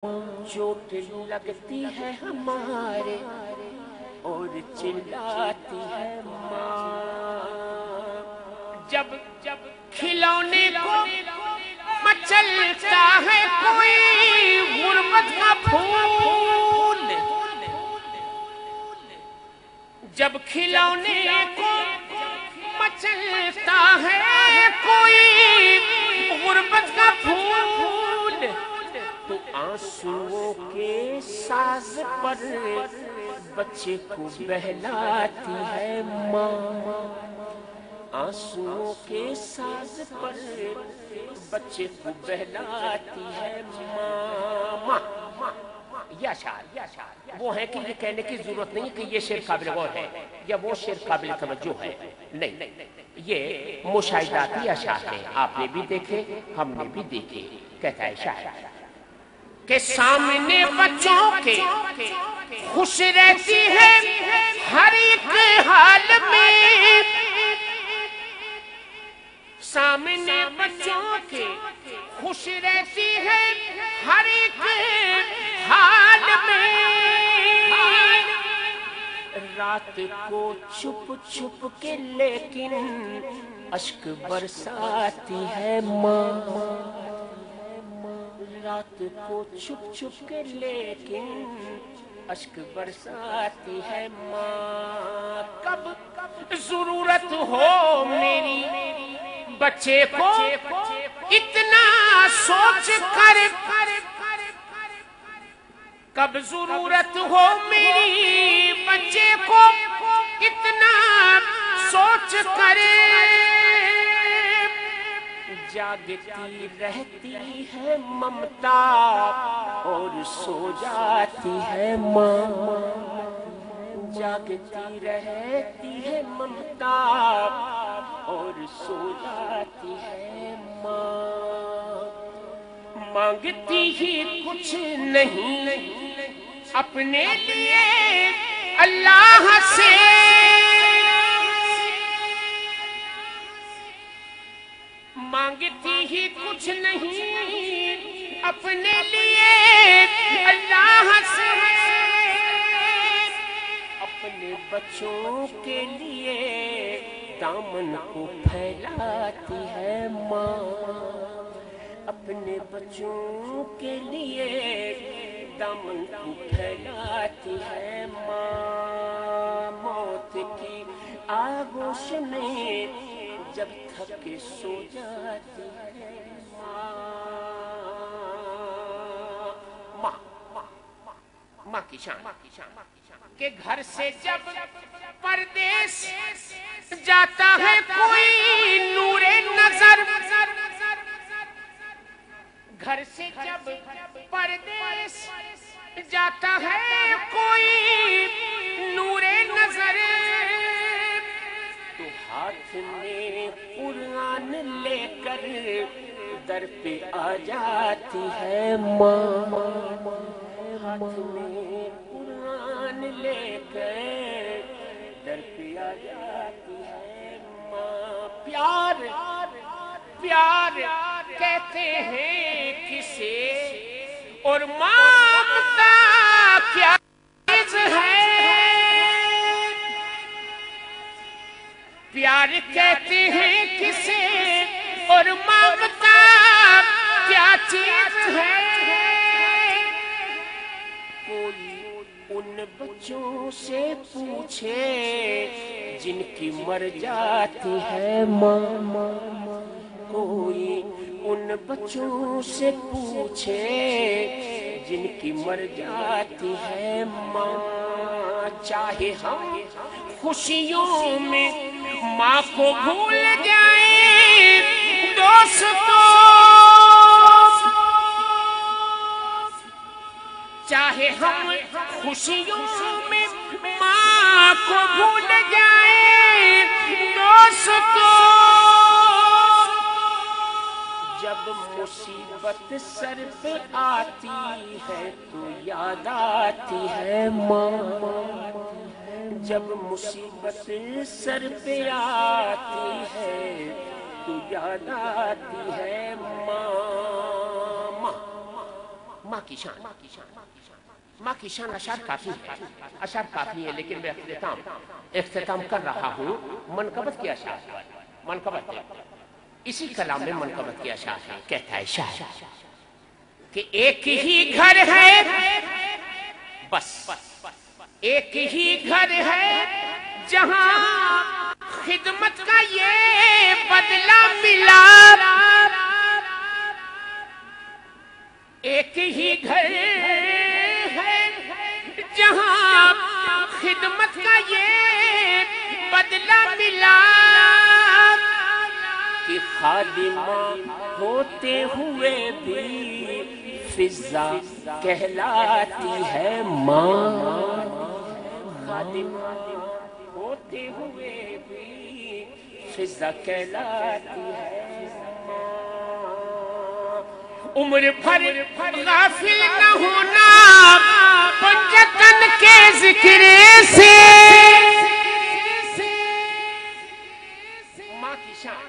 چوٹ لگتی ہے ہمارے اور چلاتی ہے ماں، جب کھلونے کو مچلتا ہے کوئی غربت کا پھول، جب کھلونے کو مچلتا ہے کوئی غربت کا پھول، تو آنسوؤں کے ساز پر بچے کو بہلاتی ہے ماں، آنسوؤں کے ساز پر بچے کو بہلاتی ہے ماں۔ یا شعر وہ ہے کہ یہ کہنے کی ضرورت نہیں کہ یہ شعر قابل غور ہے یا وہ شعر قابل توجہ ہے، نہیں، یہ مشاہداتی اشعار ہیں، آپ نے بھی دیکھے ہم نے بھی دیکھے۔ کہتا ہے شاعر کہ سامنے بچوں کے خوش رہتی ہے ہر ایک حال میں، سامنے بچوں کے خوش رہتی ہے ہر ایک حال میں، رات کو چھپ چھپ کے لیکن اشک برساتی ہے ماں، رات کو چھپ چھپ کے لیکن اشک برساتی ہے ماں، کب ضرورت ہو میری بچے کو اتنا سوچ کر، کب ضرورت ہو میری بچے کو اتنا سوچ کر، جاگتی رہتی ہے ممتا اور سو جاتی ہے ماں، جاگتی رہتی ہے ممتا اور سو جاتی ہے ماں، مانگتی ہی کچھ نہیں اپنے لیے اللہ سے، مانگتی ہی کچھ نہیں اپنے لیے اللہ سے، اپنے بچوں کے لیے دامن کو پھیلاتی ہے ماں، اپنے بچوں کے لیے دامن کو پھیلاتی ہے ماں، موت کی آغوش میں جب تھک کے سو جاتی ہے ماں کی شان کہ گھر سے جب پردیس جاتا ہے کوئی نور نظر، گھر سے جب پردیس جاتا ہے کوئی نور نظر، تو ہاتھ میں قرآن لے کر در پہ آ جاتی ہے ماں، ہاتھ میں قرآن لے کر در پہ آ جاتی ہے ماں، پیار کہتے ہیں کسے اور مامتا کیا چیز ہے، پیار کہتے ہیں کسے اور مامتا کیا چیز ہے، کوئی ان بچوں سے پوچھے جن کی مر جاتی ہے ماں، کوئی ان بچوں سے پوچھے جن کی مر جاتی ہے ماں، چاہے ہم خوشیوں میں ماں کو بھول جائیں دوستو، چاہے ہم خوشیوں میں ماں کو بھول جائیں دوستو، جب مصیبت سر پہ آتی ہے تو یاد آتی ہے ماں، جب مصیبت سر پہ آتی ہے تو یاد آتی ہے ماں، ماں کی شان، ماں کی شان اشعار کافی ہے، اشعار کافی ہے، لیکن میں اختتام کر رہا ہوں منقبت کے اشعار پر۔ منقبت اسی کلام میں منقبت کے اشعار ہے۔ کہتا ہے شاعر کہ ایک ہی گھر ہے، بس ایک ہی گھر ہے جہاں خدمت کا یہ بدلہ ملا، ایک ہی گھر ہے جہاں خدمت کا یہ بدلہ ملا، کہ خادمہ ہوتے ہوئے بھی فضا کہلاتی ہے ماں، خادمہ ہوتے ہوئے بھی فضا کہلاتی ہے ماں، عمر بھر غافل نہ ہونا پنجتن کے ذکر سے، ماں کی شان،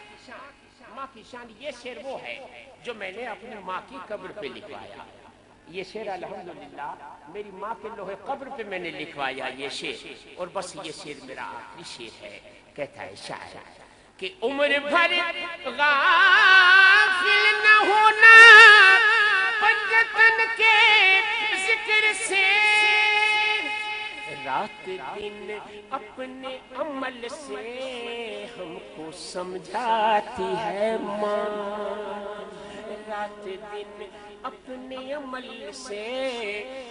ماں کی شان۔ یہ شعر وہ ہے جو میں نے اپنی ماں کی قبر پہ لکھوایا، یہ شعر الحمدللہ میری ماں کے لوح قبر پہ میں نے لکھوایا یہ شعر، اور بس یہ شعر میرا آخری شعر ہے۔ کہتا ہے شاعر کہ عمر بھر غافل نہ ہونا پنجتن کے ذکر سے، رات دن اپنے عمل سے ہم کو سمجھاتی ہے ماں، رات دن اپنے عمل سے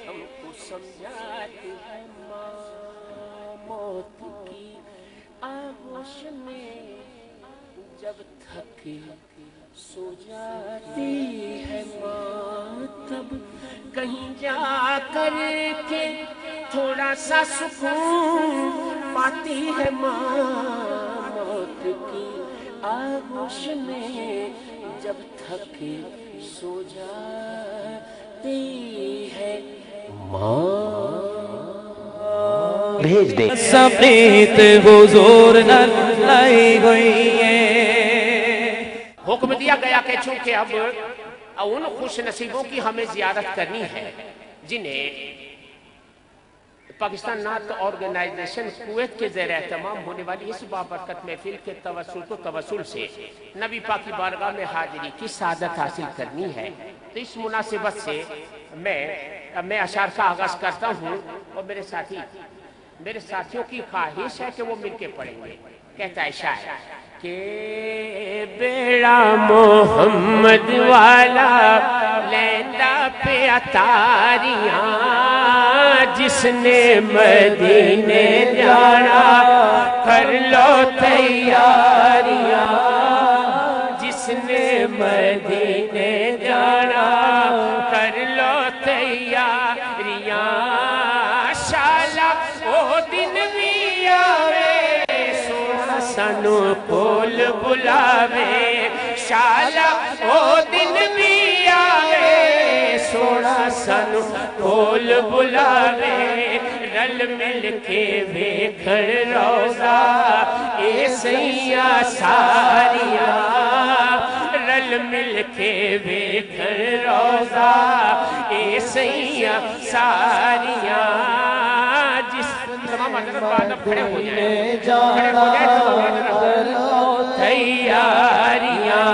ہم کو سمجھاتی ہے ماں، موت کی آغوش میں جب تھک سو جاتی ہے ماں، تب کہیں جا کر کے تھوڑا سا سکون پاتی ہے ماں، موت کی آغوش میں جب تھک سو جاتی ہے ماں۔ بھیج دیں سمیت حضور نہ لائی گئی ہے۔ حکم دیا گیا کہ چونکہ اب ان خوش نصیبوں کی ہمیں زیارت کرنی ہے جنہیں پاکستان نعت آرگنائزیشن کویت کے زیر اہتمام ہونے والی اس بابرکت محفل کے توسل سے نبی پاک کی بارگاہ میں حاضری کی سعادت حاصل کرنی ہے، تو اس مناسبت سے میں اشعار کا آغاز کرتا ہوں، اور میرے ساتھیوں کی خواہش ہے کہ وہ مل کے پڑھیں گے۔ کہتا ہے شاعر کہ بیڑا محمد والا لیندہ پہ اتاریاں، جس نے مدینے جانا کر لو تیاریاں، جس نے مدینے جانا کر لو تیاریاں، شالا وہ دن بھی آوے سونا سانو کول بلاوے، شالا وہ دن بھی آوے سونا سانو کول بلاوے، رل مل کے ویکھن روضہ اے سیاں ساریاں، رل مل کے ویکھن روضہ اے سیاں ساریاں، جس تمام حضرت بعد اب کھڑے ہو جائیں تیاریاں،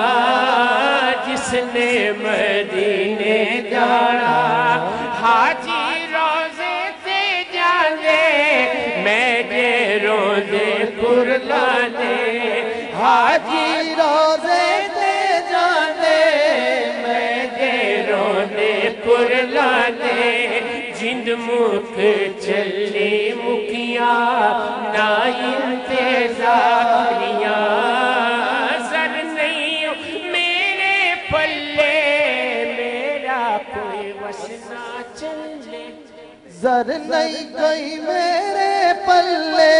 جس نے مدینے جانا حاجی روزے تے جانے، میں جے روزے قرلانے، حاجی روزے تے جانے، میں جے روزے قرلانے، جند مک چلی مکیاں نا انتظاریاں، زر نہیں میرے پلے میرا کوئی وس نہ چلے، زر نہیں کوئی میرے پلے